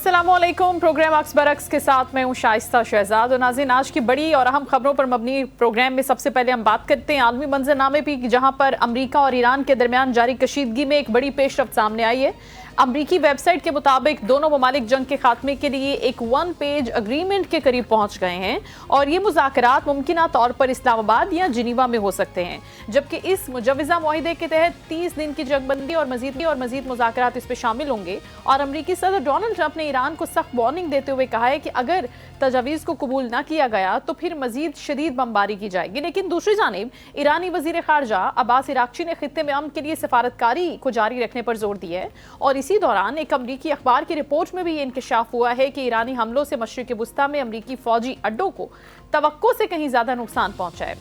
अस्सलामुअलैकुम। प्रोग्राम अक्स बरक्स के साथ मैं हूँ शाइस्ता शहजाद। और नाज़रीन, आज की बड़ी और अहम खबरों पर मबनी प्रोग्राम में सबसे पहले हम बात करते हैं आलमी मंजरनामे भी, जहाँ पर अमरीका और ईरान के दरमियान जारी कशीदगी में एक बड़ी पेशरफ्त सामने आई है। अमरीकी वेबसाइट के मुताबिक दोनों ममालिक जंग के खात्मे के लिए एक 1 पेज अग्रीमेंट के करीब पहुंच गए हैं और ये मुज़ाकरात मुमकिना तौर पर इस्लामाबाद या जिनीवा में हो सकते हैं, जबकि इस मुजव्वज़ा मुआहिदे के तहत 30 दिन की जंगबंदी और मजीद मुज़ाकरात इस पर शामिल होंगे। और अमरीकी सदर डोनाल्ड ट्रंप ने ईरान को सख्त वार्निंग देते हुए कहा है कि अगर तजावीज़ को कबूल न किया गया तो फिर मजीद शदीद बमबारी की जाएगी। लेकिन दूसरी जानिब ईरानी वज़ीर ख़ारजा अब्बास इराक्ची ने खित्ते में अमन के लिए सफारतकारी को जारी रखने पर जोर दिया है। और इसी दौरान एक अमरीकी अखबार की रिपोर्ट में भी ये इंकशाफ हुआ है कि ईरानी हमलों से मशरिक़ वुस्ता में अमरीकी फौजी अड्डों को तवक्को से कहीं ज्यादा नुकसान पहुंचा है।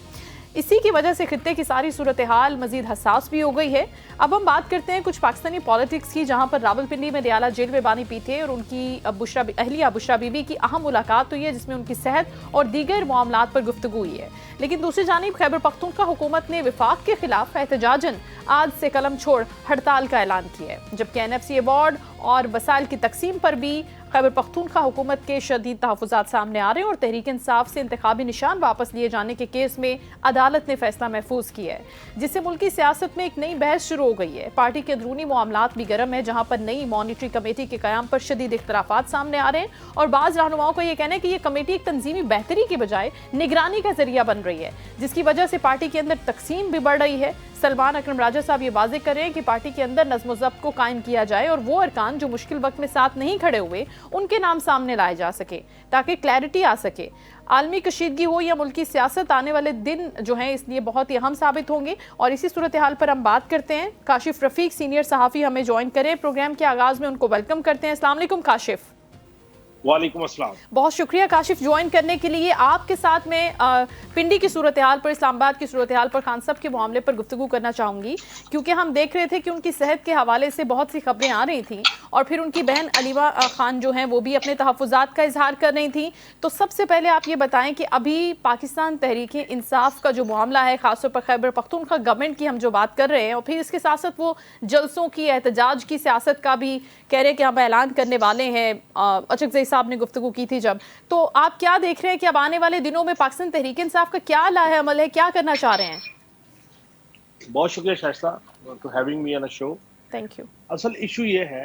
इसी की वजह से खित्ते की सारी सूरत हाल मजीद हसास भी हो गई है। अब हम बात करते हैं कुछ पाकिस्तानी पॉलिटिक्स की, जहां पर रावलपिंडी में दयाला जेल में बानी पीटे और उनकी अहलिया बुशरा बीबी की अहम मुलाकात हुई है, जिसमें उनकी सेहत और दीगर मामलात पर गुफ्तगू हुई है। लेकिन दूसरी जानिब खैबर पख्तूनख्वा हुकूमत ने विफाक के खिलाफ एहतजाजन आज से कलम छोड़ हड़ताल का ऐलान किया है, जबकि NFC अवार्ड और वसाइल की तकसीम पर भी खैबर पख्तूनख्वा हुकूमत के शदीद तहफ़्फ़ुज़ात सामने आ रहे हैं और तहरीक इंसाफ से इंतखाबी निशान वापस लिए जाने के केस में अदालत ने फैसला महफूज किया है, जिससे मुल्की सियासत में एक नई बहस शुरू हो गई है। पार्टी के अंदरूनी मामलात भी गर्म है, जहाँ पर नई मॉनिटरी कमेटी के क़याम पर शदीद इख्तलाफात सामने आ रहे हैं और बाज़ रहनुमाओं को यह कहना है कि यह कमेटी एक तंजीमी बेहतरी के बजाय निगरानी का जरिया बन रही है, जिसकी वजह से पार्टी के अंदर तकसीम भी बढ़ रही है। सलमान अकरम राजा साहब ये वाज़े कर रहे हैं कि पार्टी के अंदर नज़्म ज़ब्त को कायम किया जाए और वो अरकान जो मुश्किल वक्त में साथ नहीं खड़े हुए उनके नाम सामने लाए जा सके, ताकि क्लैरिटी आ सके। आलमी कशीदगी हो या मुल्की सियासत, आने वाले दिन जो हैं इसलिए बहुत ही अहम साबित होंगे। और इसी सूरत हाल पर हम बात करते हैं। काशिफ रफीक सीनियर सहाफ़ी हमें ज्वाइन करें प्रोग्राम के आगाज़ में, उनको वेलकम करते हैं। अस्सलाम वालेकुम काशिफ। वालेकुम अस्सलाम। बहुत शुक्रिया काशिफ ज्वाइन करने के लिए। आपके साथ में पिंडी की सूरत हाल पर, इस्लामाबाद की सूरत हाल पर, खान साहब के मामले पर गुफ्तगू करना चाहूँगी, क्योंकि हम देख रहे थे कि उनकी सेहत के हवाले से बहुत सी खबरें आ रही थी और फिर उनकी बहन अलीवा खान जो हैं वो भी अपने तहफ़्फ़ुज़ात का इजहार कर रही थी। तो सबसे पहले आप ये बताएं कि अभी पाकिस्तान तहरीक इंसाफ का जो मामला है, ख़ासतौर पर खैबर पख्तूनख्वा गवर्नमेंट की हम जो बात कर रहे हैं, और फिर इसके साथ साथ वो जलसों की, एहतजाज की सियासत का भी कह रहे हैं कि हम ऐलान करने वाले हैं। अचकज़ई साहब ने गुफ्तगू की थी जब, तो आप क्या देख रहे हैं कि अब आने वाले दिनों में पाकिस्तान तहरीक इंसाफ का क्या लाहे अमल है, क्या करना चाह रहे हैं? बहुत शुक्रिया Shaista for having me on a show. Thank you. असल इशू ये है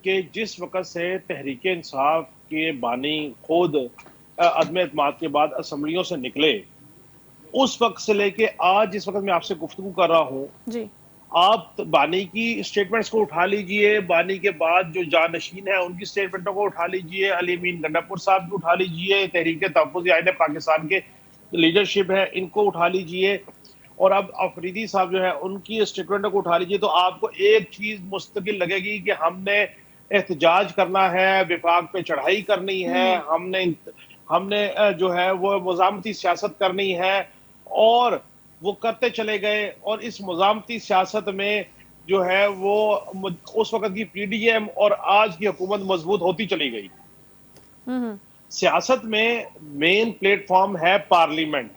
कि जिस वक्त से तहरीक इंसाफ के बानी खुद अदम एतमाद के बाद असम्बलियों से निकले, उस वक्त से लेके आज जिस वक्त मैं आपसे गुफ्तगू कर रहा हूँ जी, आप बानी की स्टेटमेंट्स को उठा लीजिए, बानी के बाद जो जानशीन है उनकी स्टेटमेंटों को उठा लीजिए, अली अमीन गंडापुर साहब को उठा लीजिए, तहरीक तहफ़्फ़ुज़ आईन पाकिस्तान के लीडरशिप है इनको उठा लीजिए, और अब अफरीदी साहब जो है उनकी स्टेटमेंटों को उठा लीजिए, तो आपको एक चीज मुस्तकिल लगेगी कि हमने एहतजाज करना है, विफाक पे चढ़ाई करनी है, हमने जो है वो मुज़ामती सियासत करनी है, और वो करते चले गए। और इस मुज़ामती सियासत में जो है वो उस वक्त की PDM और आज की हुकूमत मजबूत होती चली गई। सियासत में मेन प्लेटफॉर्म है पार्लियामेंट।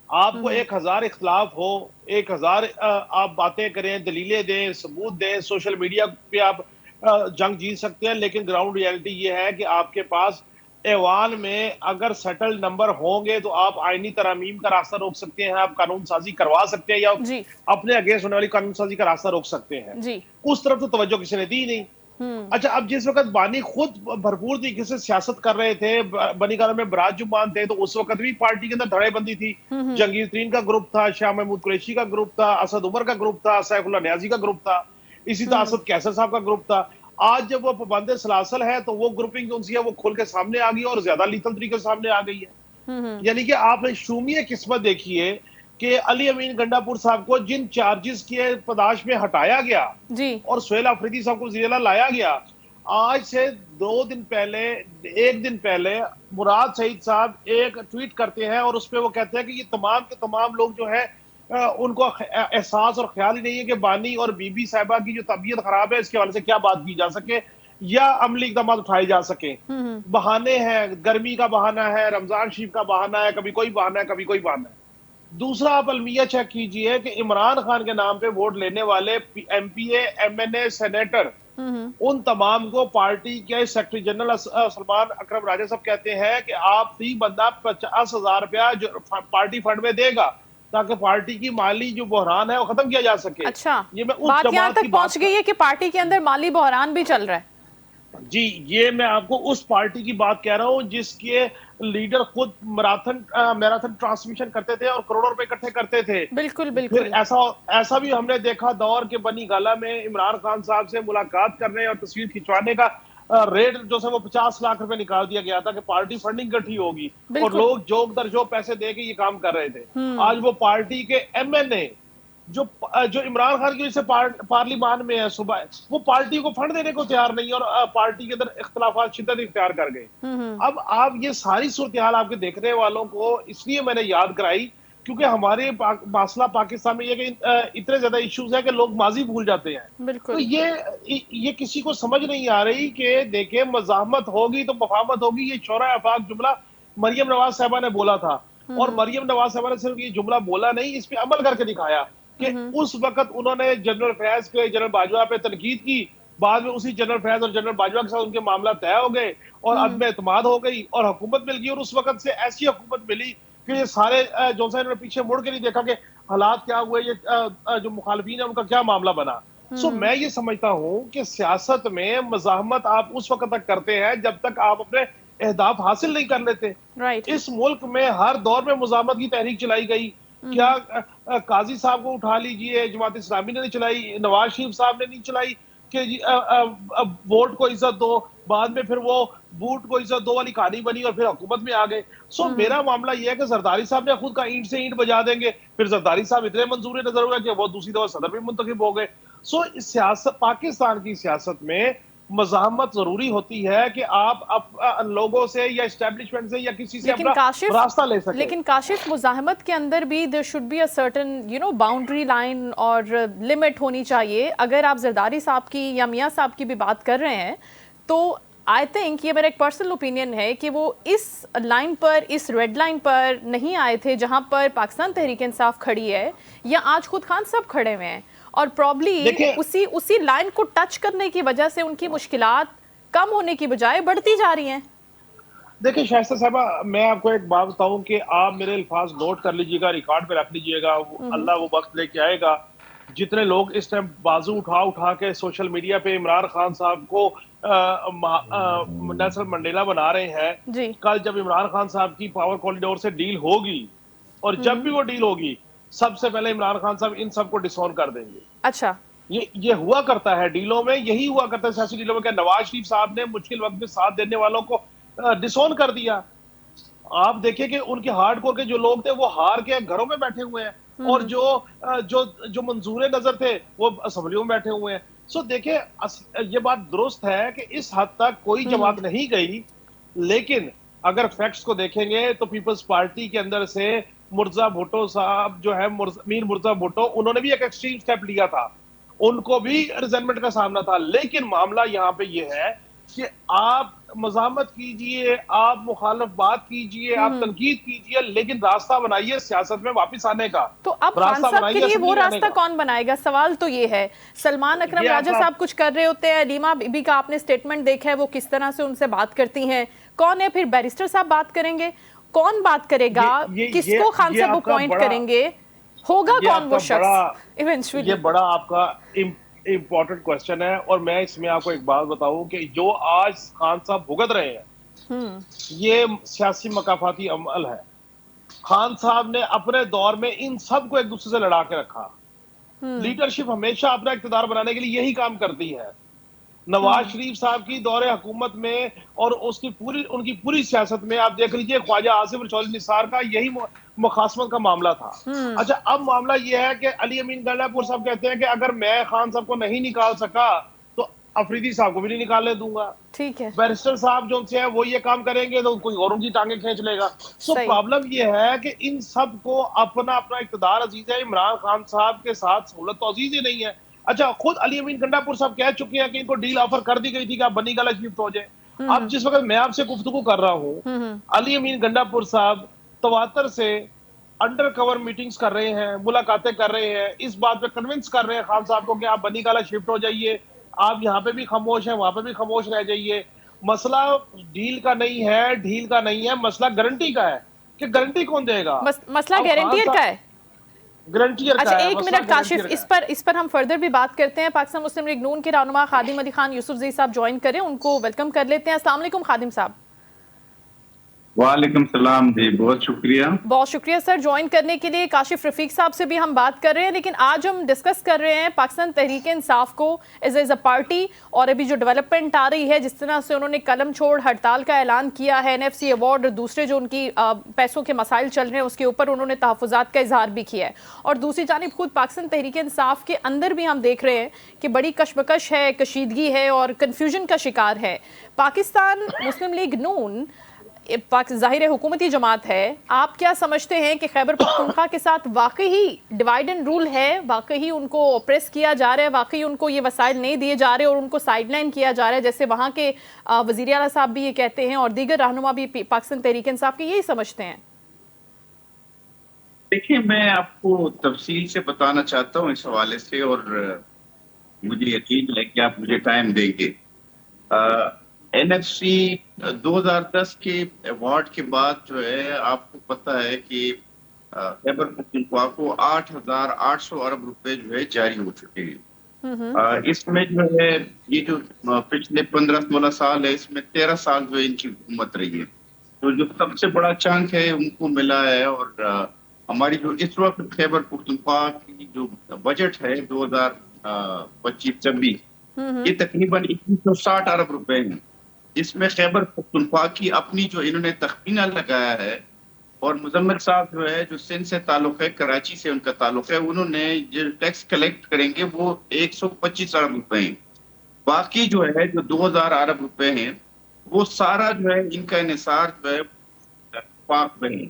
आपको 1000 इख्तलाफ हो, 1000 आप बातें करें, दलीलें दें, सबूत दें, सोशल मीडिया पे आप जंग जीत सकते हैं, लेकिन ग्राउंड रियलिटी ये है कि आपके पास ऐवान में अगर सेटल नंबर होंगे तो आप आईनी तरामीम का रास्ता रोक सकते हैं, आप कानून साजी करवा सकते हैं, या अपने अगेंस्ट होने वाली कानून साजी का रास्ता रोक सकते हैं। उस तरफ तो तवज्जो किसी ने दी नहीं। अच्छा, अब जिस वक्त बानी खुद भरपूर तरीके से सियासत कर रहे थे, बनी कालम में बराज जुमान थे, तो उस वक्त भी पार्टी के अंदर धड़ेबंदी थी। जंगीर तरीन का ग्रुप था, शाह महमूद कुरैशी का ग्रुप था, असद उमर का ग्रुप था, सैफुल्लाह न्याजी का ग्रुप था, इसी तरह असद कैसर साहब का ग्रुप था। आज जब वो पाबंद सलासल है तो वो ग्रुपिंग जो है वो खुल के सामने आ गई और ज्यादा लीथल तरीके से सामने आ गई है। यानी कि आपने शूमिय किस्मत देखी है कि अली अमीन गंडापुर साहब को जिन चार्जेस के पदाश में हटाया गया और सुहेल अफरीदी साहब को वज़ीर-ए-आला लाया गया, आज से 2 दिन पहले, 1 दिन पहले मुराद सईद साहब एक ट्वीट करते हैं और उसपे वो कहते हैं कि ये तमाम के तमाम लोग जो है उनको एहसास और ख्याल ही नहीं है कि बानी और बीबी साहिबा की जो तबीयत खराब है इसके हवाले से क्या बात की जा सके या अमली इक़दाम उठाए जा सके। बहाने हैं, गर्मी का बहाना है, रमजान शरीफ का बहाना है, कभी कोई बहाना है, कभी कोई बहाना है। दूसरा, आप अलमिया चेक कीजिए कि इमरान खान के नाम पे वोट लेने वाले MPA, MNA, सेनेटर उन तमाम को पार्टी के सेक्रेटरी जनरल सलमान अकरम राजा साहब कहते हैं कि आप फी बंदा 50,000 रुपया जो पार्टी फंड में देगा ताकि पार्टी की माली जो बहरान है वो खत्म किया जा सके। अच्छा, ये मैं उस बात यहाँ जमात की तक बात पहुंच गई है कि पार्टी के अंदर माली बहरान भी चल रहा है। जी, ये मैं आपको उस पार्टी की बात कह रहा हूं जिसके लीडर खुद मैराथन ट्रांसमिशन करते थे और करोड़ों रुपए इकट्ठे करते थे। बिल्कुल फिर बिल्कुल। ऐसा भी हमने देखा दौर के बनी गाला में इमरान खान साहब से मुलाकात करने और तस्वीर खिंचवाने का रेट जो है वो 50 लाख रुपए निकाल दिया गया था कि पार्टी फंडिंग इकट्ठी होगी और लोग जोक दर जो पैसे दे के ये काम कर रहे थे। आज वो पार्टी के एमएनए जो इमरान खान की वजह से पार्लिमान में है सुबह, वो पार्टी को फंड देने को तैयार नहीं और पार्टी के अंदर इख्तलाफात शिद्दत इख्तियार कर गए। अब आप ये सारी सूरत हाल आपके देखने वालों को इसलिए मैंने याद कराई क्योंकि हमारे मसला पाकिस्तान में ये कि इतने ज्यादा इश्यूज है कि लोग माजी भूल जाते हैं। तो ये किसी को समझ नहीं आ रही कि देखे मज़ाहमत होगी तो मफाहमत होगी। ये शोरा आफाक जुमला मरियम नवाज साहबा ने बोला था और मरियम नवाज साहबा ने सिर्फ ये जुमला बोला नहीं, इस पे अमल करके दिखाया कि उस वक्त उन्होंने जनरल फैज पे जनरल बाजवा पे तनकीद की, बाद में उसी जनरल फैज और जनरल बाजवा के साथ उनके मामला तय हो गए और अदम एतमाद हो गई और हुकूमत मिल गई। और उस वक्त से ऐसी हुकूमत मिली कि ये सारे जो है इन्होंने पीछे मुड़ के नहीं देखा कि हालात क्या हुए, ये जो मुखालिफिन है उनका क्या मामला बना। सो मैं ये समझता हूँ कि सियासत में मज़ाहमत आप उस वक्त तक करते हैं जब तक आप अपने अहदाफ हासिल नहीं कर लेते। इस मुल्क में हर दौर में मुज़ाहमत की तहरीक चलाई गई। क्या काजी साहब को उठा लीजिए, जमात इस्लामी ने नहीं चलाई, नवाज शरीफ साहब ने नहीं चलाई कि वोट को इज्जत दो, बाद में फिर वो बूट को इज्जत दो वाली कहानी बनी और फिर हुकूमत में आ गए। सो मेरा मामला यह है कि जरदारी साहब ने खुद का ईंट से ईंट बजा देंगे, फिर जरदारी साहब इतने मंजूर नजर हुए कि वो दूसरी दफा सदर भी मुंतखब हो गए। सो इस सियासत पाकिस्तान की सियासत में मज़ाहमत जरूरी होती है कि आप लोगों से या एस्टेब्लिशमेंट से या किसी से अपना रास्ता ले सकें। लेकिन काशिफ, मुज़ाहमत के अंदर भी there should be a certain boundary line और लिमिट होनी चाहिए। अगर आप जरदारी साहब की या मियां साहब की भी बात कर रहे हैं तो आई थिंक ये मेरा एक पर्सनल ओपिनियन है कि वो इस लाइन पर, इस रेड लाइन पर नहीं आए थे जहां पर पाकिस्तान तहरीक इंसाफ खड़ी है या आज खुद खान साहब खड़े हुए हैं और प्रॉब्ली उसी लाइन को टच करने की वजह से उनकी मुश्किलात कम होने की बजाय बढ़ती जा रही हैं। देखिए शाइस्ता साहबा, मैं आपको एक बात बताऊं कि आप मेरे अल्फाज नोट कर लीजिएगा, रिकॉर्ड पे रख लीजिएगा। अल्लाह वो वक्त लेके आएगा जितने लोग इस टाइम बाजू उठा उठा के सोशल मीडिया पे इमरान खान साहब को नेल्सन मंडेला बना रहे हैं। कल जब इमरान खान साहब की पावर कॉरिडोर से डील होगी और जब भी वो डील होगी सबसे पहले इमरान खान साहब इन सबको डिसऑन कर देंगे। अच्छा, ये हुआ करता है डीलों में, यही हुआ करता है सियासी डीलों में। क्या नवाज शरीफ साहब ने मुश्किल वक्त में साथ देने वालों को डिसऑन कर दिया। आप देखिए कि उनके हार्डकोर के जो लोग थे वो हार के घरों में बैठे हुए हैं और जो मंजूर नजर थे वो असम्बलियों में बैठे हुए हैं। सो देखिए ये बात दुरुस्त है कि इस हद तक कोई जमात नहीं गई, लेकिन अगर फैक्ट्स को देखेंगे तो पीपल्स पार्टी के अंदर से मुर्जा भुट्टो साहब जो है, मीर मुर्जा भुट्टो, उन्होंने भी एक एक्सट्रीम स्टेप लिया था, उनको भी रिजेंटमेंट का सामना था। लेकिन मामला यहाँ पे ये है कि आप मज़ाहमत कीजिए, आप मुखालफ बात कीजिए, आप तनकीद कीजिए, लेकिन रास्ता बनाइए सियासत में वापस आने का। तो अब खान साहब के लिए वो रास्ता कौन बनाएगा? सवाल तो ये है। सलमान अकरम राजा साहब कुछ कर रहे होते हैं, अलीमा बीबी का आपने स्टेटमेंट देखा है, वो किस तरह से उनसे बात करती हैं। कौन है फिर? बैरिस्टर साहब बात करेंगे? कौन बात करेगा? किसको खान साहब अपॉइंट करेंगे? होगा कौन वो शख्स इवेंचुअली? ये बड़ा आपका इम्पोर्टेंट क्वेश्चन है और मैं इसमें आपको एक बात बताऊं कि जो आज खान साहब भुगत रहे हैं ये सियासी मकाफाती अमल है। खान साहब ने अपने दौर में इन सब को एक दूसरे से लड़ा के रखा। लीडरशिप हमेशा अपना इक़्तिदार बनाने के लिए यही काम करती है। नवाज शरीफ साहब की दौरे हुकूमत में और उनकी पूरी सियासत में आप देख लीजिए ख्वाजा आसिफ चौधरी निसार का यही मुखासमत का मामला था। अच्छा, अब मामला यह है कि अली अमीन गंडापुर साहब कहते हैं कि अगर मैं खान साहब को नहीं निकाल सका तो अफरीदी साहब को भी नहीं निकालने दूंगा। ठीक है, बैरिस्टर साहब जो से है वो ये काम करेंगे तो कोई और उनकी टांगे खींच लेगा। सो प्रॉब्लम ये है कि इन सब को अपना अपना इक़्तिदार अजीज है। इमरान खान साहब के साथ सहूलत तो अजीज ही नहीं है। अच्छा, खुद अली अमीन गंडापुर साहब कह चुके हैं कि इनको डील ऑफर कर दी गई थी कि आप बनी गाला शिफ्ट हो जाए। अब जिस वक्त मैं आपसे गुफ्तगू कर रहा हूँ, अली अमीन गंडापुर साहब तवातर से अंडर कवर मीटिंग्स कर रहे हैं, मुलाकातें कर रहे हैं, इस बात पे कन्विंस कर रहे हैं खान साहब को कि आप बनी गाला शिफ्ट हो जाइए, आप यहाँ पे भी खामोश हैं, वहां पे भी खामोश रह जाइए। मसला डील का नहीं है, ढील का नहीं है, मसला गारंटी का है कि गारंटी कौन देगा। मसला अब खान गारंटियर का साहब है। गारंटियर अच्छा, का है, एक मसला मिनट काशिफ, गारंटियर का है। इस पर हम फर्दर भी बात करते हैं। पाकिस्तान मुस्लिम लीग नून के रहनुमा खादिम अली खान यूसुफजई साहब ज्वाइन करें, उनको वेलकम कर लेते हैं। अस्सलाम वालेकुम खादिम साहब। वालेकुम सलाम जी, बहुत शुक्रिया। बहुत शुक्रिया सर ज्वाइन करने के लिए। काशिफ रफीक साहब से भी हम बात कर रहे हैं, लेकिन आज हम डिस्कस कर रहे हैं पाकिस्तान तहरीक इंसाफ को एज अ पार्टी, और अभी जो डेवलपमेंट आ रही है, जिस तरह से उन्होंने कलम छोड़ हड़ताल का ऐलान किया है, NFC अवार्ड और दूसरे जो उनकी पैसों के मसाइल चल रहे हैं उसके ऊपर उन्होंने तहफ़्फ़ुज़ात का इजहार भी किया है। और दूसरी जानिब खुद पाकिस्तान तहरीक इंसाफ के अंदर भी हम देख रहे हैं कि बड़ी कशमकश है, कशीदगी है और कन्फ्यूजन का शिकार है। पाकिस्तान मुस्लिम लीग नून जाहिर है हुकूमती जमात है, आप क्या समझते हैं कि खैबर पख्तूनख्वा के साथ वाकई ही डिवाइड एंड रूल है, वाकई ही उनको ऑप्रेस किया जा रहा है, वाकई उनको ये वसाइल नहीं दिए जा रहे और उनको साइडलाइन किया जा रहा है, जैसे वहाँ के वज़ीर आला साहब भी ये कहते हैं और दीगर रहनुमा भी पाकिस्तान तहरीक इंसाफ के यही समझते हैं? देखिए, मैं आपको तफसील से बताना चाहता हूँ इस हवाले से, और मुझे यकीन है कि आप मुझे टाइम देंगे। NFC 2010 के अवार्ड के बाद जो है, आपको पता है कि खैबर पख्तूनख्वा को 8,800 अरब रुपए जो है जारी हो चुके हैं। इसमें जो है ये जो पिछले 15-16 साल है, इसमें 13 साल जो है इनकी हुकूमत रही है, तो जो सबसे बड़ा चंक है उनको मिला है। और हमारी जो इस वक्त खैबर पख्तूनख्वा की जो बजट है 2025-26, ये तकरीबन 2160 अरब रुपए है, जिसमें खैबर पख्तूनख्वा की अपनी जो इन्होंने तखमीना लगाया है, और मुजम्मिल साहब जो है जो सिंध से ताल्लुक है, कराची से उनका ताल्लुक है, उन्होंने जो टैक्स कलेक्ट करेंगे वो 125 अरब रुपए हैं। बाकी जो है जो 2000 अरब रुपए हैं, वो सारा जो है इनका इन्हिसार जो है वफाक में है।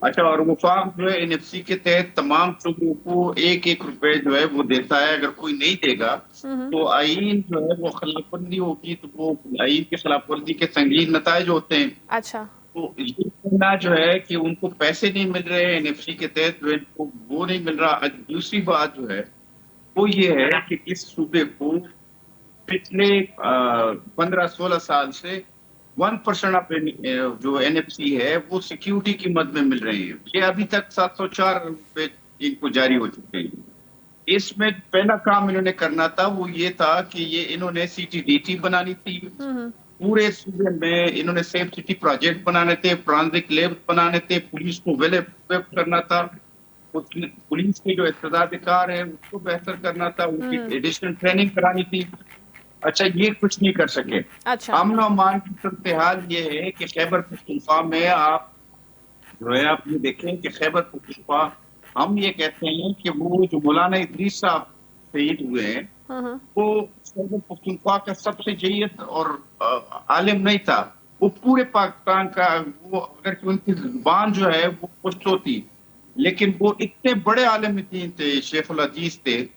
अच्छा, और वफाक जो है NFC के तहत तमाम सूबों को 1-1 रुपए जो है वो देता है। अगर कोई नहीं देगा तो आईन जो है वो खिलाफवर्जी होगी, तो वो आईन की खिलाफवर्जी के संगीन नताइज होते हैं। अच्छा, तो ये कहना जो है कि उनको पैसे नहीं मिल रहे हैं NFC के तहत, जो इनको वो नहीं मिल रहा। दूसरी बात जो है वो ये है कि इस सूबे को पिछले 15-16 साल से 1% ऑफ जो NFC है वो सिक्योरिटी की मद में मिल रही है। ये अभी तक 704 रुपए इनको जारी हो चुके हैं। इसमें पहला काम इन्होंने करना था वो ये था कि ये इन्होंने CTDT बनानी थी। पूरे सूबे में इन्होंने सेफ सिटी प्रोजेक्ट बनाने थे, ट्रांजिट लैब बनाने थे, पुलिस को वेल इक्विप करना था, पुलिस के जो इक़्तिदार है उसको बेहतर करना था, उनकी एडिशनल ट्रेनिंग करानी थी। अच्छा, ये कुछ नहीं कर सके। अच्छा, अमन अमान की सूरत हाल ये है कि खैबर पख्तूनख्वा में आप जो है आप ये देखें कि खैबर पख्तूनख्वा, हम ये कहते हैं कि वो जो मौलाना इदरीस साहब शहीद हुए हैं, वो खैबर पख्तूनख्वा का सबसे जय्यद और आलिम नहीं था, वो पूरे पाकिस्तान का, वो अगर उनकी जुबान जो है वो पश्तो थी, लेकिन वो इतने बड़े आलिम दीन थे, शेखुल अजीज थे,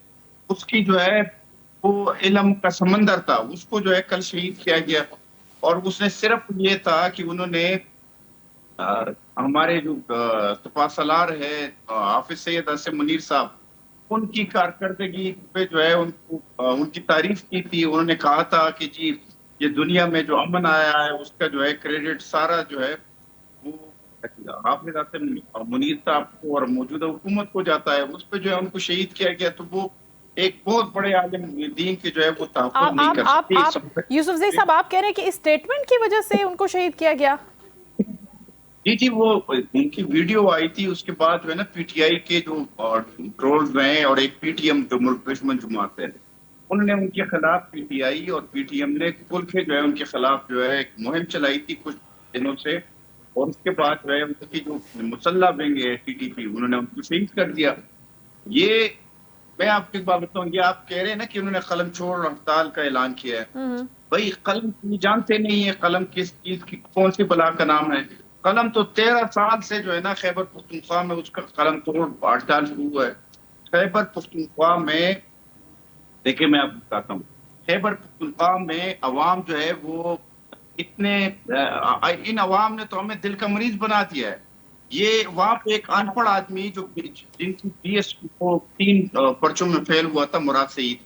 उसकी जो है वो इल्म का समंदर था, उसको जो है कल शहीद किया गया। और उसने सिर्फ ये था कि उन्होंने हमारे जो तफासलार है हाफिज सैयद आसिम मुनीर साहब, उनकी कारकर्दगी पे जो है उनको उनकी तारीफ की थी। उन्होंने कहा था कि जी ये दुनिया में जो अमन आया है उसका जो है क्रेडिट सारा जो है वो हाफिज आसिम मुनीर साहब को और मौजूदा हुकूमत को जाता है। उस पर जो है उनको शहीद किया गया, तो वो एक बहुत बड़े आलिम दीन के जो है वो तहफ़्फ़ुज़ नहीं कर सकते। आप यूसुफजई साहब, आप कह रहे हैं कि इस स्टेटमेंट की वजह से उनको शहीद किया गया? जी, वो उनकी वीडियो आई थी, उसके बाद जो है ना PTI के जो ट्रोल्स हैं और एक PTM जो मुल्क दुश्मन जमात है, उन्होंने उनके खिलाफ PTI और PTM ने खुल के जो है उनके खिलाफ जो है एक मुहिम चलाई थी कुछ दिनों से, और उसके बाद जो है उनकी जो मुसल्ला विंग है TTP, उन्होंने उनको शहीद कर दिया। ये मैं आपको एक बात बताऊं, ये आप कह रहे हैं ना कि उन्होंने कलम छोड़ हड़ताल का ऐलान किया है। भाई कलम जानते नहीं है कलम किस चीज की, कौन सी बला का नाम है। कलम तो 13 साल से जो है ना खैबर पख्तूनख्वा में उसका कलम तोड़ हड़ताल शुरू हुआ है। खैबर पख्तूनख्वा में देखिए, मैं आपको बताता हूँ, खैबर पख्तूनख्वा में अवाम जो है वो इतने इन अवाम ने तो हमें दिल का मरीज बना दिया है। ये वहां पे एक अनपढ़ आदमी जो जिनकी BS को 3 पर्चों में फेल हुआ था, मुराद सईद,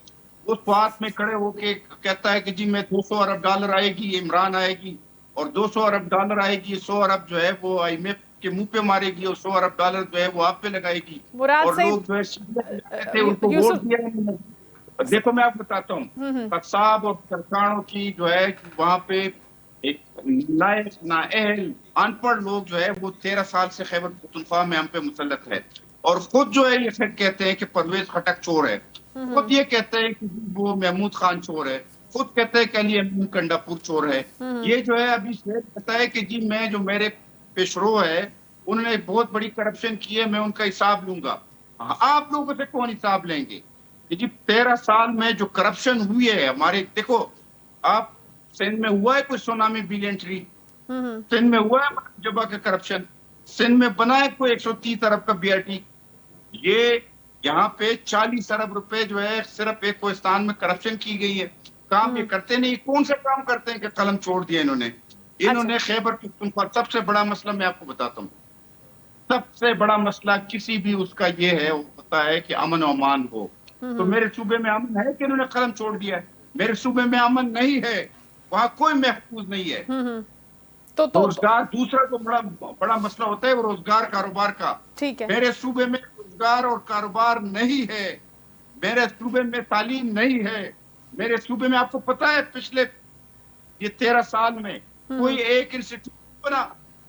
उस बात में खड़े होके कहता है कि जी मैं 200 अरब डॉलर आएगी इमरान आएगी, और 200 अरब डॉलर आएगी, 100 अरब जो है वो आईएमएफ के मुंह पे मारेगी, और 100 अरब डॉलर जो है वो आप पे लगाएगी। मुराद और सईद, लोग जो है थे उनको वोट यूसुफ, दिया इन्होंने। देखो मैं आपको बताता हूँ, कसाब और तरखानों की जो है वहां पे एक लायक नाअहल अनपढ़ लोग जो है वो 13 साल से खैबर पख्तूनख्वा में हम पे मुसल्लत है, और खुद जो है ये कहते हैं कि परवेज खटक चोर है, खुद ये कहते हैं कि वो महमूद खान चोर है, खुद कहते हैं कि अली अमीन कंडापुर चोर है। ये जो है अभी शेर कहता है कि जी मैं जो मेरे पेशरो है उन्होंने बहुत बड़ी करप्शन की है, मैं उनका हिसाब लूंगा। आप लोगों से कौन हिसाब लेंगे कि जी 13 साल में जो करप्शन हुई है हमारे, देखो आप सिंध में हुआ है कोई सुनामी बिलियन ट्री, सिंध में हुआ है जबा का करप्शन, सिंध में बना है कोई 130 अरब का बीआरटी, ये यहाँ पे 40 अरब रुपए जो है सिर्फ एक कोहिस्तान में करप्शन की गई है। काम ये करते नहीं, कौन सा काम करते हैं कि कलम छोड़ दिया इन्होंने। इन्होंने खैबर पख्तूनख्वा, सबसे बड़ा मसला मैं आपको बताता हूँ, सबसे बड़ा मसला किसी भी उसका ये है, वो होता है कि अमन और अमान हो। तो मेरे सूबे में अमन है कि इन्होंने कलम छोड़ दिया है? मेरे सूबे में अमन नहीं है, वहां कोई महफूज नहीं है। तो रोजगार दूसरा जो बड़ा बड़ा मसला होता है वो रोजगार कारोबार का। ठीक है, मेरे सूबे में रोजगार और कारोबार नहीं है, मेरे सूबे में तालीम नहीं है, मेरे सूबे में आपको पता है पिछले ये 13 साल में कोई एक इंस्टीट्यूट बना,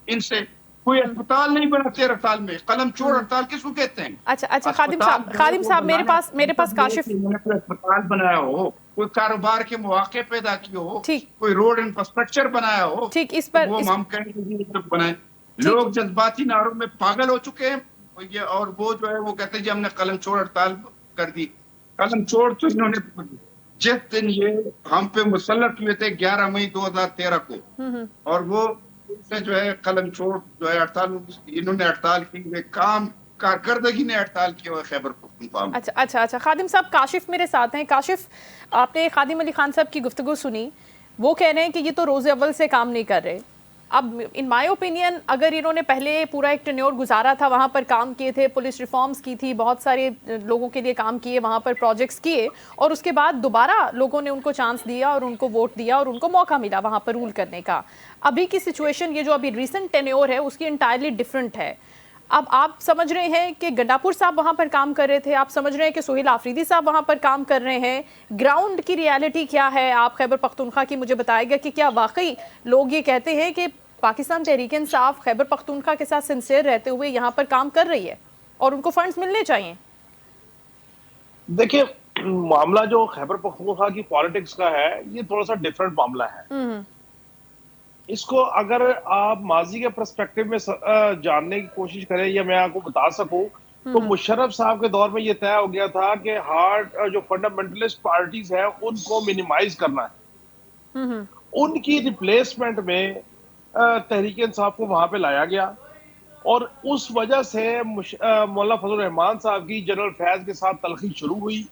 इनसे कोई अस्पताल नहीं बना 13 साल में। कलम छोड़ हड़ताल किसको कहते हैं? अच्छा खादिम साहब मेरे पास काशिफ, कोई अस्पताल बनाया हो, कोई कारोबार के मौके पैदा किए हो, ठीक, कोई रोड इंफ्रास्ट्रक्चर बनाया हो, ठीक, इस पर वो हम कहेंगे बनाए। लोग जज्बाती नारों में पागल हो चुके हैं, और वो जो है वो कहते हैं जी हमने कलम छोड़ हड़ताल कर दी। कलम छोड़ तो इन्होंने जिस दिन ये हम पे मुसल्लत हुए थे 11 मई 2013 को, और वो से जो है कलम छोड़ जो है हड़ताल, इन्होंने हड़ताल की, काम कारकर्दगी ने हड़ताल किया हुआ खैबर पख्तूनख्वा में। अच्छा खादिम साहब, काशिफ मेरे साथ हैं। काशिफ, आपने खादिम अली खान साहब की गुफ्तगू सुनी, वो कह रहे हैं कि ये तो रोज़े अव्वल से काम नहीं कर रहे। अब इन माय ओपिनियन अगर इन्होंने पहले पूरा एक टेन्योर गुजारा था, वहाँ पर काम किए थे, पुलिस रिफॉर्म्स की थी, बहुत सारे लोगों के लिए काम किए, वहाँ पर प्रोजेक्ट्स किए, और उसके बाद दोबारा लोगों ने उनको चांस दिया और उनको वोट दिया और उनको मौका मिला वहाँ पर रूल करने का। अभी की सिचुएशन, ये जो अभी रिसेंट टेन्योर है उसकी इंटायरली डिफरेंट है। अब आप समझ रहे हैं कि गंडापुर साहब वहाँ पर काम कर रहे थे, आप समझ रहे हैं कि सोहेल आफरीदी साहब वहाँ पर काम कर रहे हैं। ग्राउंड की रियलिटी क्या है, आप खैबर पख्तूनख्वा की मुझे बताएगा कि क्या वाकई लोग ये कहते हैं कि पाकिस्तान तहरीक इंसाफ खैबर पख्तूनख्वा के साथ सिंसियर रहते हुए यहाँ पर काम कर रही है और उनको फंड्स मिलने चाहिए? देखिए, मामला जो खैबर पख्तूनख्वा की पॉलिटिक्स का है ये थोड़ा सा डिफरेंट मामला है। इसको अगर आप माजी के पर्सपेक्टिव में जानने की कोशिश करें, या मैं आपको बता सकूं, तो मुशर्रफ साहब के दौर में ये तय हो गया था कि हार्ड जो फंडामेंटलिस्ट पार्टीज हैं उनको मिनिमाइज करना है। उनकी रिप्लेसमेंट में तहरीक इंसाफ को वहां पे लाया गया, और उस वजह से मौलाना फजल रहमान साहब की जनरल फैज के साथ तलखी शुरू हुई,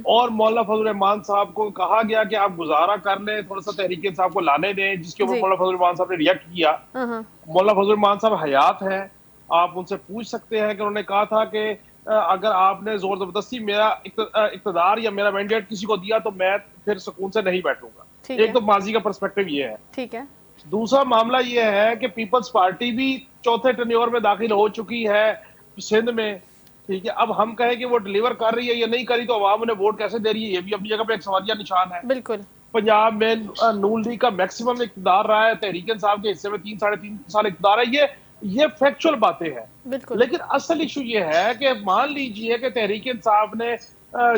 और मौलाना फजल रहमान साहब को कहा गया कि आप गुजारा कर लें, थोड़ा सा तहरीक इंसाफ को लाने दें, जिसके ऊपर मौलाना फजल रहमान साहब ने रिएक्ट किया। मौलाना फजल रहमान साहब हयात है, आप उनसे पूछ सकते हैं कि उन्होंने कहा था कि अगर आपने जोर जबरदस्ती मेरा इक़्तिदार या मेरा मैंडेट किसी को दिया तो मैं फिर सुकून से नहीं बैठूंगा। एक तो माजी का पर्सपेक्टिव ये है। ठीक है। दूसरा मामला ये है कि पीपल्स पार्टी भी चौथे टेन्योर में दाखिल हो चुकी है सिंध में, ठीक है। अब हम कहें कि वो डिलीवर कर रही है या नहीं कर रही, तो अवाम उन्हें वोट कैसे दे रही है, ये भी अपनी जगह पे एक सवालिया निशान है। बिल्कुल। पंजाब में नून लीग का मैक्सिमम इक़्तिदार रहा है, तहरीक इंसाफ के हिस्से में 3-3.5 साल इक़्तिदार है, ये फैक्चुअल बातें हैं। लेकिन असल इशू ये है कि मान लीजिए कि तहरीक इंसाफ ने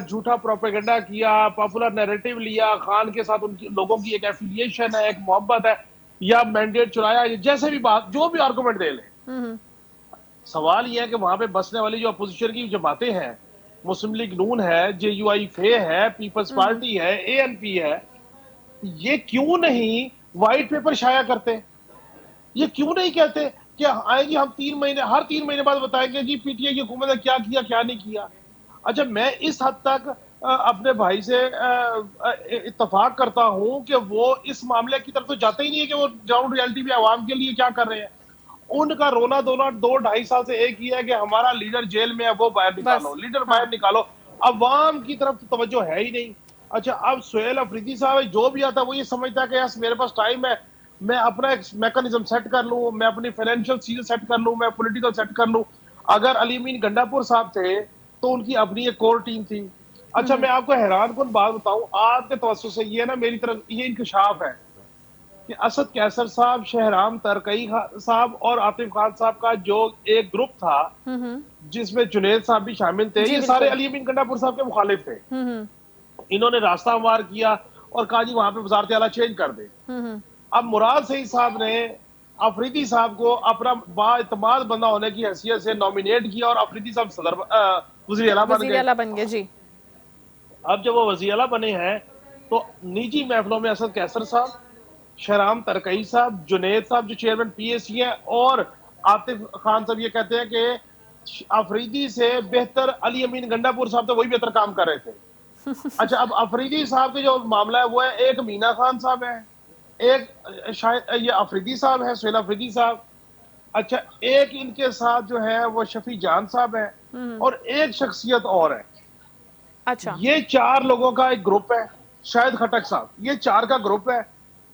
झूठा प्रोपेगेंडा किया, पॉपुलर नैरेटिव लिया, खान के साथ उनकी लोगों की एक एफिलिएशन है, एक मोहब्बत है, या मैंडेट चुराया, जैसे भी बात, जो भी आर्गुमेंट दे ले, सवाल यह है कि वहां पे बसने वाली जो अपोजिशन की जमातें हैं, मुस्लिम लीग नून है, JUI फे है, पीपल्स पार्टी है, ANP है, ये क्यों नहीं व्हाइट पेपर शाया करते? ये क्यों नहीं कहते कि आएंगे हम 3 महीने, हर 3 महीने बाद बताएंगे जी PTI की हुकूमत ने क्या किया क्या नहीं किया। अच्छा, मैं इस हद तक अपने भाई से इत्तेफाक करता हूं कि वो इस मामले की तरफ तो जाते ही नहीं है कि वो ग्राउंड रियलिटी में आवाम के लिए क्या कर रहे हैं। उनका रोना धोना 2-2.5 साल से एक ही है कि हमारा लीडर जेल में है, वो बाहर निकालो, लीडर बाहर निकालो। अवाम की तरफ तो तवज्जो है ही नहीं। अच्छा, अब सुहेल अफरीदी साहब जो भी आता है वो ये समझता है कि यस मेरे पास टाइम है, मैं अपना एक मैकेनिज्म सेट कर लूं, मैं अपनी फाइनेंशियल चीजें सेट कर लूं, मैं पॉलिटिकल सेट कर लूं। अगर अली अमीन गंडापुर साहब थे तो उनकी अपनी एक कोर टीम थी। अच्छा, मैं आपको हैरान कुन बात बताऊं, आपके तवज्जो से ये ना मेरी तरफ ये इंकशाफ है कि असद कैसर साहब, शहराम तरकई साहब और आतिफ खान साहब का जो एक ग्रुप था जिसमें जुनेद साहब भी शामिल थे, जी ये सारे बिल्कुल। अली अमीन गंडापुर साहब के मुखालिफ थे। इन्होंने रास्ता हमवार किया और कहा जी वहां पे वजारत आला चेंज कर दे। अब मुराद सईद साहब ने अफरीदी साहब को अपना बाइतमाद बंदा होने की हैसियत से नॉमिनेट किया और अफरीदी साहब सदर वजीर आला बन वजीर गए। आला बन गए जी। अब जब वो वजीर आला बने हैं तो निजी महफिलों में असद कैसर साहब, शहराम तरकई साहब, जुनेद साहब जो चेयरमैन पीएसी हैं, और आतिफ खान साहब ये कहते हैं कि अफरीदी से बेहतर अली अमीन गंडापुर साहब तो वही बेहतर काम कर रहे थे। अच्छा, अब अफरीदी साहब के जो मामला है वो है, एक मीना खान साहब है, एक शायद ये अफरीदी साहब है, सुहेल अफरीदी साहब। अच्छा, एक इनके साथ जो है वो शफी जान साहब है, और एक शख्सियत और है। अच्छा, ये 4 लोगों का एक ग्रुप है, शायद खटक साहब, ये 4 का ग्रुप है।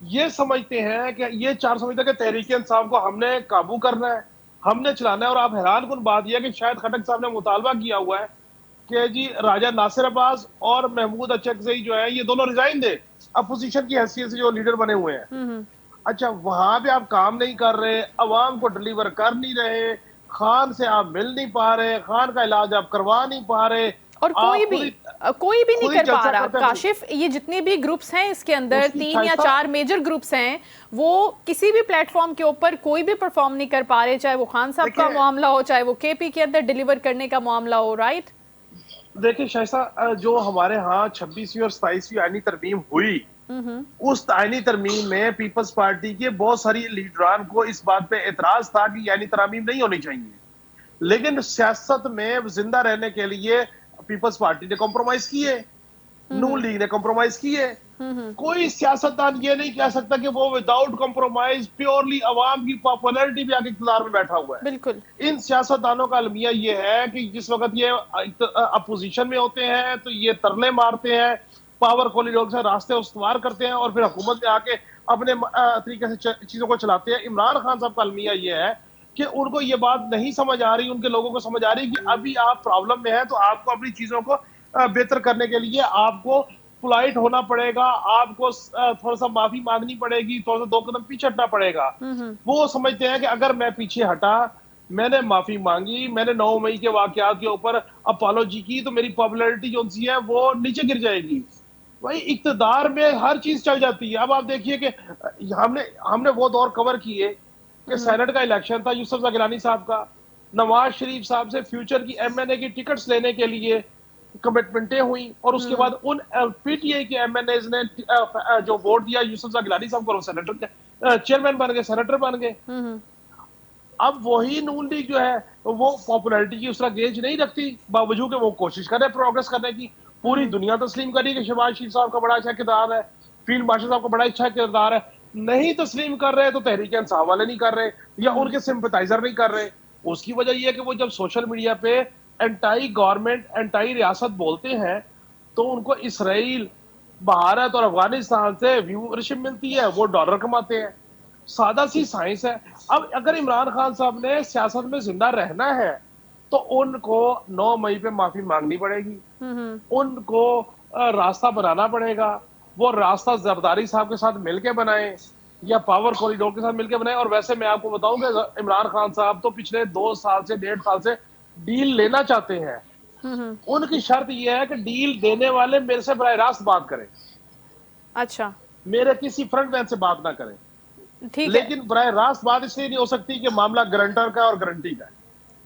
ये समझते हैं कि ये 4 समझते हैं कि तहरीक इंसाफ को हमने काबू करना है, हमने चलाना है। और आप हैरान कुन बात यह है कि शायद खटक साहब ने मुतालबा किया हुआ है कि जी राजा नासिर अब्बास और महमूद अचकज़ई जो है ये दोनों रिजाइन दे अपोजिशन की हैसियत से जो लीडर बने हुए हैं। अच्छा, वहां पे आप काम नहीं कर रहे, अवाम को डिलीवर कर नहीं रहे, खान से आप मिल नहीं पा रहे, खान का इलाज आप करवा नहीं पा रहे, और कोई भी नहीं कर पा रहा। काशिफ, ये जितने भी ग्रुप्स हैं इसके अंदर 3 या 4 मेजर ग्रुप्स हैं, वो किसी भी प्लेटफॉर्म के ऊपर कोई भी परफॉर्म नहीं कर पा रहे, चाहे वो खान साहब का मामला हो, चाहे वो केपी के अंदर डिलीवर करने का मामला हो। राइट, देखिए शाइस्ता, जो हमारे यहाँ 26वीं और 27वीं आईनी तरमीम हुई, उस आईनी तरमीम में पीपल्स पार्टी के बहुत सारी लीडरान को इस बात पे एतराज था कि आईनी तरमीम नहीं होनी चाहिए, लेकिन सियासत में जिंदा रहने के लिए पीपल्स पार्टी ने कॉम्प्रोमाइज किए, नून लीग ने कॉम्प्रोमाइज किए। कोई सियासतदान ये नहीं कह सकता कि वो विदाउट कॉम्प्रोमाइज प्योरली अवाम की पॉपुलैरिटी भी आके इख्तियार में बैठा हुआ है। बिल्कुल। इन सियासतदानों का अलमिया ये है कि जिस वक्त ये अपोजिशन में होते हैं तो ये तरले मारते हैं, पावर कॉरिडोर से रास्ते उस्तवार करते हैं, और फिर हुकूमत में आके अपने तरीके से चीजों को चलाते हैं। इमरान खान साहब का अलमिया ये है कि उनको ये बात नहीं समझ आ रही, उनके लोगों को समझ आ रही कि अभी आप प्रॉब्लम में हैं, तो आपको अपनी चीजों को बेहतर करने के लिए आपको पोलाइट होना पड़ेगा, आपको थोड़ा सा माफी मांगनी पड़ेगी, थोड़ा सा 2 कदम पीछे हटना पड़ेगा। वो समझते हैं कि अगर मैं पीछे हटा, मैंने माफी मांगी, मैंने 9 मई के वाकयात के ऊपर अपॉलोजी की, तो मेरी पॉपुलैरिटी जो सी है वो नीचे गिर जाएगी। भाई, इक्तदार में हर चीज चल जाती है। अब आप देखिए कि हमने वो दौर कवर किए कि सेनेट का इलेक्शन था, यूसुफ गिलानी साहब का, नवाज शरीफ साहब से फ्यूचर की एमएनए की टिकट्स लेने के लिए कमिटमेंटें हुई, और उसके बाद उन पीटीआई के एमएनएज ने जो वोट दिया यूसुफ गिलानी साहब को, सेनेटर चेयरमैन बन गए, सेनेटर बन गए। अब वही नून लीग जो है वो पॉपुलैरिटी की उस तरह गेज नहीं रखती, बावजूद कि वो कोशिश कर रहे प्रोग्रेस करने की। पूरी दुनिया तस्लीम करी कि शहबाज शरीफ साहब का बड़ा अच्छा किरदार है, फील्ड मार्शल साहब का बड़ा अच्छा किरदार है। नहीं तस्लीम कर रहे तो तहरीक इंसाफ वाले नहीं कर रहे, या उनके सिंपथाइजर नहीं कर रहे। उसकी वजह यह है कि वो जब सोशल मीडिया पे एंटाई गवर्नमेंट, एंटाई रियासत बोलते हैं, तो उनको इसराइल, भारत और अफगानिस्तान से व्यूअरशिप मिलती है, वो डॉलर कमाते हैं। सादा सी साइंस है। अब अगर इमरान खान साहब ने सियासत में जिंदा रहना है तो उनको 9 मई पे माफी मांगनी पड़ेगी, उनको रास्ता बनाना पड़ेगा। वो रास्ता जरदारी साहब के साथ मिलके बनाए या पावर कॉरिडोर के साथ मिलके बनाए। और वैसे मैं आपको बताऊं कि इमरान खान साहब तो पिछले 2 साल से 1.5 साल से डील लेना चाहते हैं। उनकी शर्त यह है कि डील देने वाले मेरे से बराह रास्त बात करें। अच्छा, मेरे किसी फ्रंट मैन से बात ना करें। ठीक है, लेकिन बराह रास्त बात इसलिए नहीं हो सकती कि मामला गारंटर का और गारंटी का है।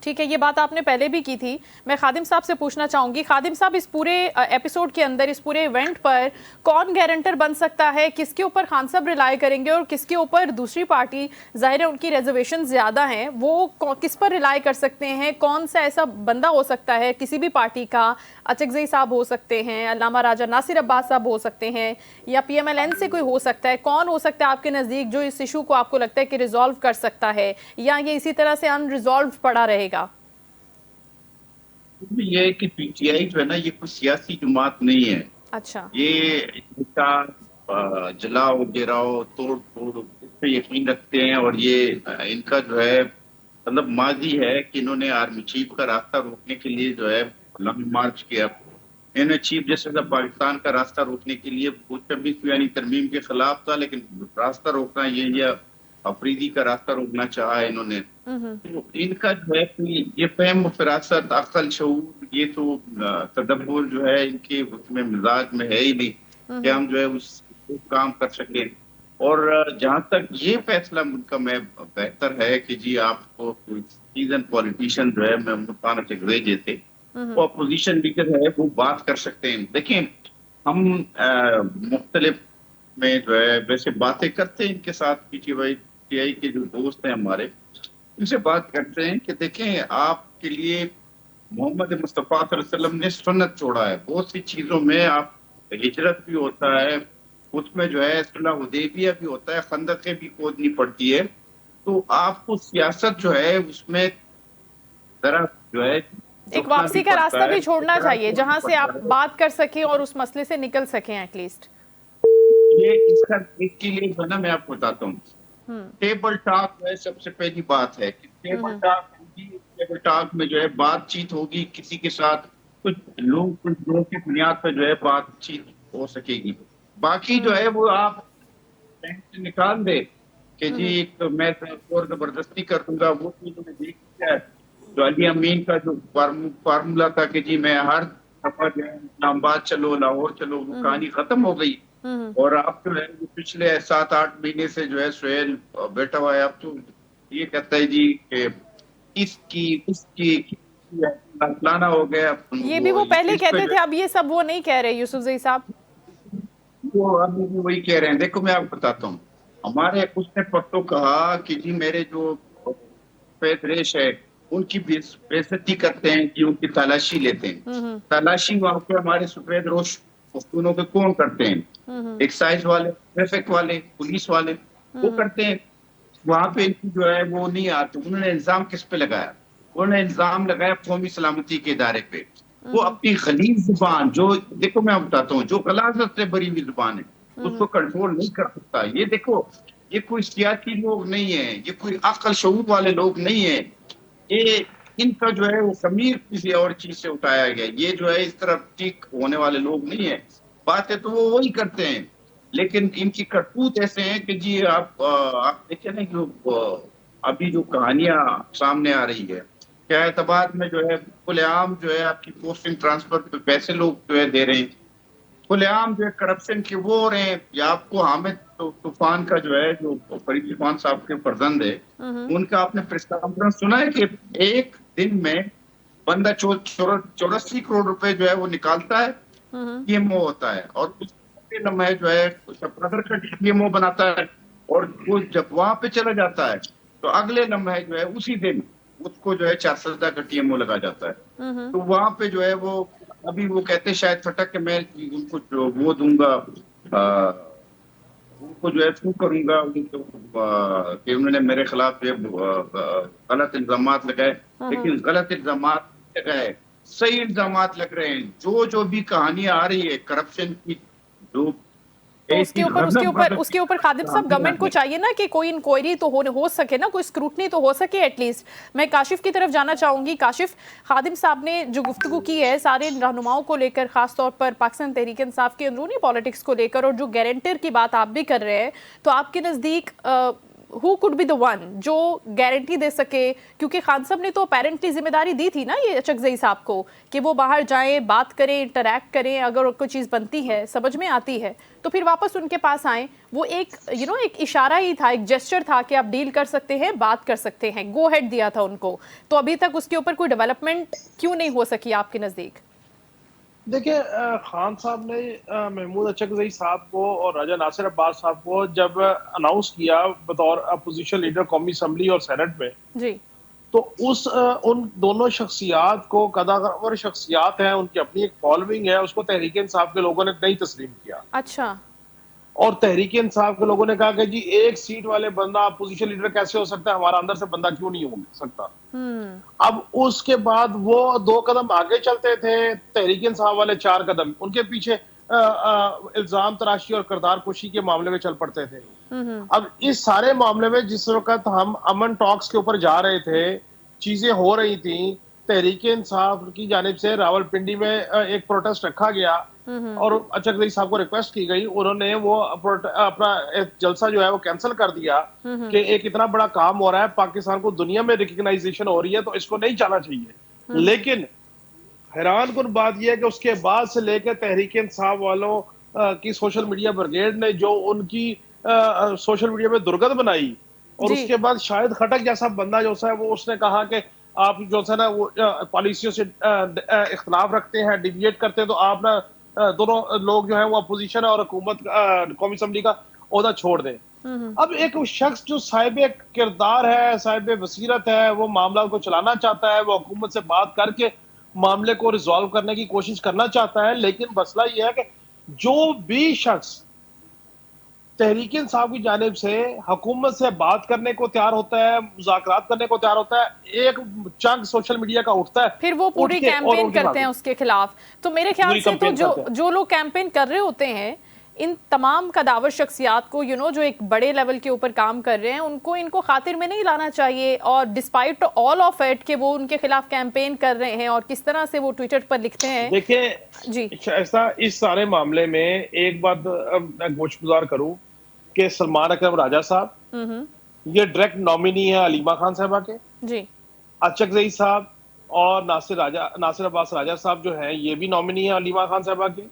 ठीक है, ये बात आपने पहले भी की थी। मैं खादिम साहब से पूछना चाहूंगी, खादिम साहब, इस पूरे एपिसोड के अंदर, इस पूरे इवेंट पर कौन गारंटर बन सकता है? किसके ऊपर खान साहब रिलाई करेंगे और किसके ऊपर दूसरी पार्टी, जाहिर है उनकी रिजर्वेशन ज्यादा हैं, वो किस पर रिलाई कर सकते हैं? कौन सा ऐसा बंदा हो सकता है किसी भी पार्टी का? अचकज़ई साहब हो सकते हैं, अल्लामा राजा नासिर अब्बास साहब हो सकते हैं, या PMLN से कोई हो सकता है? कौन हो सकता है आपके नज़दीक जो इस इशू को आपको लगता है कि रिजॉल्व कर सकता है, या ये इसी तरह से अनरिजॉल्व पड़ा रहेगा? ये है कि पीटीआई जो है ना, ये कोई सियासी जमात नहीं है। अच्छा। ये इनका जलाओ गिराओ तोड़ फोड़ इस पे यकीन रखते हैं, और ये इनका जो है मतलब माजी है कि इन्होंने आर्मी चीफ का रास्ता रोकने के लिए जो है लंबी मार्च किया। इन्होंने चीफ जस्टिस ऑफ पाकिस्तान का रास्ता रोकने के लिए 26 यानी तरमीम के खिलाफ था, लेकिन रास्ता रोकना ये अफरीदी का रास्ता रोकना चाहा इन्होंने। तो इनका जो है कि ये फहम फिरासत अक्ल शऊर ये तो तदब्बुर जो है इनके उसमें मिजाज में है ही नहीं कि हम जो है उस काम कर सके। और जहां तक ये फैसला उनका मैं बेहतर है कि जी आपको कोई सीजन पॉलिटिशियन जो है मैं चकरे जैसे वो अपोजिशन लीडर है वो बात कर सकते हैं। देखिए हम मुख्तलिफ में जो है वैसे बातें करते हैं इनके साथ, पीटीआई के जो दोस्त हैं हमारे उनसे बात करते हैं कि देखें आपके लिए मोहम्मद मुस्तफ़ा सल्लल्लाहु अलैहि वसल्लम ने सुन्नत छोड़ा है। बहुत सी चीजों में आप हिजरत भी होता है, उसमें जो है सुलह हुदैबिया भी होता है, खंदकें भी खोदनी पड़ती है। तो आपको सियासत जो है उसमें जरा जो है एक वापसी का रास्ता भी छोड़ना चाहिए जहां से आप बात कर सकें और उस मसले से निकल सकें एटलीस्ट। ये इसके लिए जो है ना मैं आपको बताता हूँ, टेबल टॉक जो है सबसे पहली बात है कि टेबल टॉक में जो है बातचीत होगी किसी के साथ, कुछ लोगों की बुनियाद पर जो है बातचीत हो सकेगी। बाकी जो है वो आप बैंक से निकाल दे कि जी तो मैं और जबरदस्ती कर दूंगा, वो चीज में देख लिया है। जो अली अमीन का जो फार्मूला था कि जी मैं हर दफा जो है इस्लामाबाद चलो लाहौर चलो, वो कहानी खत्म हो गई। और आप जो है पिछले 7-8 महीने से जो है सुहेल बैठा हुआ है, अब तो ये कहता है जी कि इसकी फलाना हो गया। ये भी वो पहले कहते थे, अब ये सब वो नहीं कह रहे यूसुफजई साहब। वो अब भी वही कह रहे हैं। देखो मैं आपको बताता हूँ, हमारे उसने परसों कहा कि जी मेरे जो रेश है उनकी बेइज्जती करते हैं कि उनकी तलाशी लेते हैं। तलाशी वहां पे हमारे सफेद रोश पख्तूनों के कौन करते हैं? एक्साइज वाले, ट्रैफिक वाले, पुलिस वाले वो करते हैं। वहां पे इनकी जो है वो नहीं आते। उन्होंने इल्जाम किस पे लगाया? उन्होंने इल्जाम लगाया कौमी सलामती के इदारे पे। वो अपनी गलीज जुबान जो देखो मैं बताता हूँ, जो गलाजत से भरी हुई जुबान है उसको कंट्रोल नहीं कर सकता। ये देखो ये कोई सियासी लोग नहीं है, ये कोई अक्ल शऊर वाले लोग नहीं है, ये इनका जो है वो खमीर किसी और चीज से उठाया गया। ये जो है इस तरह ठीक होने वाले लोग नहीं है। बातें तो वो वही करते हैं, लेकिन इनकी करतूत ऐसे हैं कि जी आप देखिए ना कि अभी जो कहानियां सामने आ रही है, क्या एतबार में जो है खुलेआम जो है आपकी पोस्टिंग ट्रांसफर पे पैसे लोग जो है दे रहे हैं, खुलेआम जो है करप्शन के वो हो रहे हैं। या आपको हामिद तूफान का जो है जो फरीद तूफान साहब के फर्जंद है, उनका आपने प्रेस कॉन्फ्रेंस सुना है कि एक दिन में बंदा 84 करोड़ रुपए जो है वो निकालता है, पीएमओ होता है, और उसके लम्हे जो है ब्रदर का पीएमओ बनाता है, और वो जब वहां पे चला जाता है तो अगले लम्हे जो है उसी दिन उसको जो है 4 का टीएमओ लगा जाता है। तो वहां पे जो है वो अभी वो कहते हैं शायद फटक के मैं उनको जो वो दूंगा, उनको जो है शू करूंगा कि उन्होंने मेरे खिलाफ गलत इल्जाम लगाए। लेकिन गलत इल्जाम लगाए, सही इल्जाम लग रहे हैं। जो भी कहानियां आ रही है करप्शन की, जो तो उसके ऊपर खादिम साहब गवर्नमेंट को चाहिए ना कि कोई इंक्वायरी तो हो सके ना, कोई स्क्रूटनी तो हो सके एटलीस्ट। मैं काशिफ की तरफ जाना चाहूंगी। काशिफ, खादिम साहब ने जो गुफ्तगू की है सारे रहनुमाओं को लेकर, खासतौर पर पाकिस्तान तहरीक इंसाफ के अंदरूनी पॉलिटिक्स को लेकर, और जो गारंटर की बात आप भी कर रहे हैं, तो आपके नज़दीक who could be the one जो गारंटी दे सके? क्योंकि खान साहब ने तो अपेरेंटली जिम्मेदारी दी थी ना ये चकजई साहब को कि वो बाहर जाएं, बात करें, इंटरैक्ट करें, अगर कोई चीज़ बनती है, समझ में आती है तो फिर वापस उनके पास आएं। वो एक एक इशारा ही था, एक जेस्चर था कि आप डील कर सकते हैं, बात कर सकते हैं, गो हेड दिया था उनको। तो अभी तक उसके ऊपर कोई डेवलपमेंट क्यों नहीं हो सकी आपके नज़दीक? देखिए खान साहब ने महमूद अचकज़ई साहब को और राजा नासिर अब्बास साहब को जब अनाउंस किया बतौर अपोजिशन लीडर कौमी असम्बली और सेनेट में जी, तो उन दोनों शख्सियात को कदावर शख्सियात हैं, उनकी अपनी एक फॉलोइंग है, उसको तहरीक इंसाफ के लोगों ने नहीं तस्लीम किया। अच्छा। और तहरीक इंसाफ के लोगों ने कहा कि जी एक सीट वाले बंदा अपोजिशन लीडर कैसे हो सकता है, हमारा अंदर से बंदा क्यों नहीं हो सकता। अब उसके बाद वो 2 कदम आगे चलते थे, तहरीक इंसाफ वाले 4 कदम, उनके पीछे इल्जाम तराशी और किरदार कुशी के मामले में चल पड़ते थे। अब इस सारे मामले में जिस वक्त हम अमन टॉक्स के ऊपर जा रहे थे, चीजें हो रही थी, तहरीक इंसाफ की जानिब से रावलपिंडी में एक प्रोटेस्ट रखा गया और अचकजई साहब को रिक्वेस्ट की गई, उन्होंने वो अपना जलसा जो है वो कैंसिल कर दिया कि एक इतना बड़ा काम हो रहा है, पाकिस्तान को दुनिया में रिकग्नाइजेशन हो रही है, तो इसको नहीं जाना चाहिए। लेकिन हैरानकुन बात यह है कि उसके बाद से लेकर तहरीक इंसाफ वालों की सोशल मीडिया ब्रिगेड ने जो उनकी सोशल मीडिया में दुर्गंध बनाई, और उसके बाद शाहिद खटक जैसा बंदा जो है वो उसने कहा कि आप जो है ना वो पॉलिसियों से इख्तलाफ रखते हैं, डिविएट करते हैं, तो आप ना दोनों लोग जो है वो अपोजिशन और हुकूमत कौमी असम्बली का ओहदा छोड़ दें। अब एक शख्स जो साहिब किरदार है, साहिब बसीरत है, वो मामला को चलाना चाहता है, वो हुकूमत से बात करके मामले को रिजॉल्व करने की कोशिश करना चाहता है, लेकिन मसला यह है कि जो भी शख्स तहरीक इंसाफ की जानिब से हुकूमत से बात करने को तैयार होता है, मुज़ाकरात करने को तैयार होता है, एक चंक सोशल मीडिया का उठता है, फिर वो पूरी कैंपेन करते हैं उसके खिलाफ। तो मेरे ख्याल से तो जो लोग कैंपेन कर रहे होते हैं, इन तमाम कदावर शख्सियात को जो एक बड़े लेवल के ऊपर काम कर रहे हैं, उनको इनको खातिर में नहीं लाना चाहिए। और डिस्पाइट ऑल ऑफ इट कि वो उनके खिलाफ कैंपेन कर रहे हैं और किस तरह से वो ट्विटर पर लिखते हैं। देखिए जी, ऐसा इस सारे मामले में एक बात मैं गोशगुजार करूं कि सलमान अकरम राजा साहब ये डायरेक्ट नॉमिनी है अलीमा खान साहबा के जी, अचकजई साहब और नासिर अब्बास राजा साहब जो है ये भी नॉमिनी है अलीमा खान साहबा के।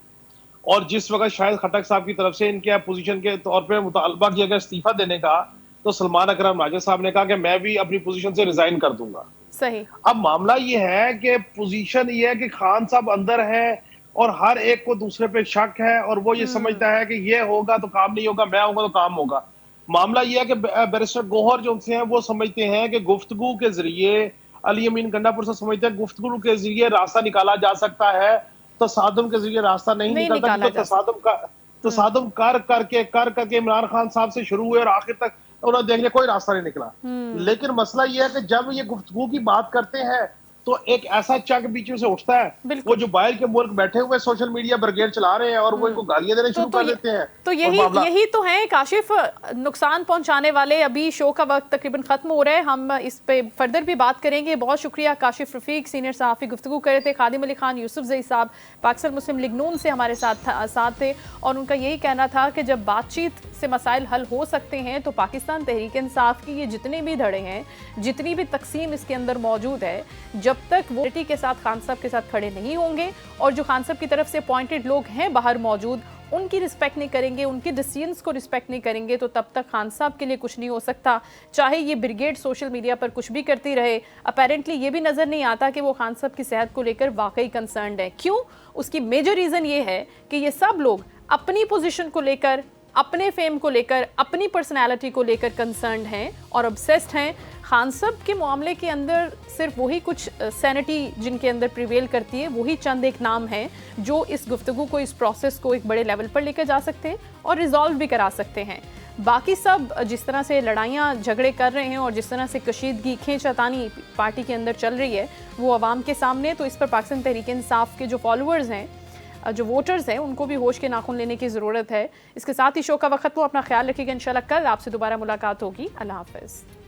और जिस वक्त शाहिद खटक साहब की तरफ से इनके पोजीशन के तौर पे मुतालबा किया गया इस्तीफा देने का, तो सलमान अकरम राजा साहब ने कहा कि मैं भी अपनी पोजीशन से रिजाइन कर दूंगा। सही। अब मामला ये है कि पोजीशन ये है कि खान साहब अंदर है और हर एक को दूसरे पे शक है और वो ये समझता है कि ये होगा तो काम नहीं होगा, मैं होगा तो काम होगा। मामला ये है कि बैरिस्टर गोहर जो हैं वो समझते हैं कि गुफ्तगू के जरिए, अली अमीन गंडापुर से समझते हैं गुफ्तगू के जरिए रास्ता निकाला जा सकता है, तसादुम के जरिए रास्ता नहीं निकलता। तसादुम कर करके इमरान खान साहब से शुरू हुए और आखिर तक उन्होंने देख लिया कोई रास्ता नहीं निकला। लेकिन मसला यह है कि जब ये गुफ्तगू की बात करते हैं तो एक ऐसा चंक बीच में से उठता है, वो जो बाहर के मुल्क बैठे हुए सोशल मीडिया ब्रिगेड चला रहे हैं और वो इनको गालियां देने शुरू कर देते हैं। तो यही तो है काशिफ, नुकसान पहुंचाने वाले। अभी शो का वक्त तकरीबन खत्म हो रहा है, हम इस पे फर्दर भी बात करेंगे। बहुत शुक्रिया काशिफ रफीक, सीनियर सहाफ़ी गुफ्तगू कर रहे थे। खादिम अली खान यूसुफजई साहब पाकिस्तान मुस्लिम लीग नून से हमारे साथ थे और उनका यही कहना था कि जब बातचीत से मसाइल हल हो सकते हैं तो पाकिस्तान तहरीक इंसाफ की ये जितने भी धड़े हैं, जितनी भी तकसीम इसके अंदर मौजूद है, जब तक वो के साथ खान साहब के साथ खड़े नहीं होंगे और जो खान साहब की तरफ से अपॉइंटेड लोग हैं बाहर मौजूद, उनकी रिस्पेक्ट नहीं करेंगे, उनके डिसीजंस को रिस्पेक्ट नहीं करेंगे, तो तब तक खान साहब के लिए कुछ नहीं हो सकता। चाहे ये ब्रिगेड सोशल मीडिया पर कुछ भी करती रहे, अपेरेंटली ये भी नज़र नहीं आता कि वो खान साहब की सेहत को लेकर वाकई कंसर्न्ड है। क्यों? उसकी मेजर रीज़न ये है कि ये सब लोग अपनी पोजीशन को लेकर, अपने फेम को लेकर, अपनी पर्सनैलिटी को लेकर कंसर्न्ड हैं और ऑब्सेस्ड हैं। खान साहब के मामले के अंदर सिर्फ वही कुछ सैनिटी जिनके अंदर प्रिवेल करती है, वही चंद एक नाम हैं जो इस गुफ्तगू को, इस प्रोसेस को एक बड़े लेवल पर लेकर जा सकते हैं और रिजॉल्व भी करा सकते हैं। बाकी सब जिस तरह से लड़ाइयाँ झगड़े कर रहे हैं और जिस तरह से कशीदगी खींचातानी पार्टी के अंदर चल रही है वो अवाम के सामने, तो इस पर पाकिस्तान तहरीक इंसाफ के जो फॉलोअर्स हैं, जो वोटर्स हैं, उनको भी होश के नाखून लेने की ज़रूरत है। इसके साथ ही शो का वक्त वो अपना ख्याल रखिएगा। इंशाल्लाह कल आपसे दोबारा मुलाकात होगी। अल्लाह हाफ़िज़।